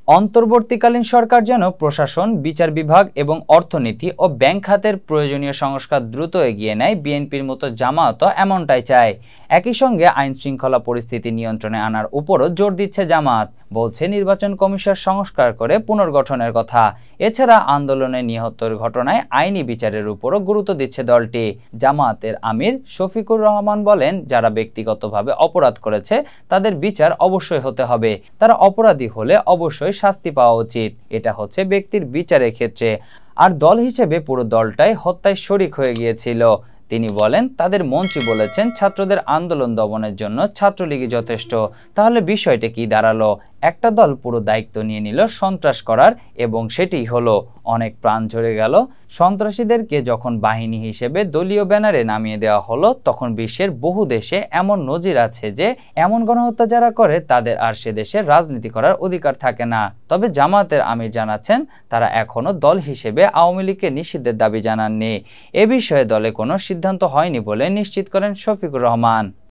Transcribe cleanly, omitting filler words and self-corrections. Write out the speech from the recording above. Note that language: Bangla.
অন্তর্বর্তীকালীন সরকার যেন প্রশাসন, বিচার বিভাগ এবং অর্থনীতি ও ব্যাংক খাতের প্রয়োজনীয় সংস্কার দ্রুত এগিয়ে নেয়, বিএনপির মতো জামায়াতও এমনটাই চায়। একই সঙ্গে আইন শৃঙ্খলা পরিস্থিতি নিয়ন্ত্রণে আনার উপরও জোর দিচ্ছে জামায়াত, বলছে নির্বাচন কমিশন সংস্কার করে পুনর্গঠনের কথা। এছাড়া আন্দোলনে নিহতের ঘটনায় আইনি বিচারের উপরও গুরুত্ব দিচ্ছে দলটি। জামায়াতের আমির শফিকুর রহমান বলেন, যারা ব্যক্তিগতভাবে অপরাধ করেছে তাদের বিচার অবশ্যই হতে হবে। তারা অপরাধী হলে অবশ্যই শাস্তি পাওয়া উচিত। এটা হচ্ছে ব্যক্তির বিচারের ক্ষেত্রে। আর দল হিসেবে পুরো দলটাই হত্যায় শরিক হয়ে গিয়েছিল। তিনি বলেন, তাদের মন্ত্রী বলেছেন ছাত্রদের আন্দোলন দমনের জন্য ছাত্রলীগই যথেষ্ট। তাহলে বিষয়টা কি দাঁড়ালো? একটা দল পুরো দায়িত্ব নিয়ে নিল সন্ত্রাস করার, এবং সেটিই হলো। অনেক প্রাণ ঝরে গেল। সন্ত্রাসীদেরকে যখন বাহিনী হিসেবে দলীয় ব্যানারে নামিয়ে দেওয়া হলো, তখন বিশ্বের বহু দেশে এমন নজির আছে যে এমন গণহত্যা যারা করে তাদের আর সে দেশে রাজনীতি করার অধিকার থাকে না। তবে জামায়াতের আমির জানাচ্ছেন, তারা এখনো দল হিসেবে আওয়ামী লীগকে নিষিদ্ধের দাবি জানাননি। এ বিষয়ে দলে কোনো সিদ্ধান্ত হয়নি বলে নিশ্চিত করেন শফিকুর রহমান।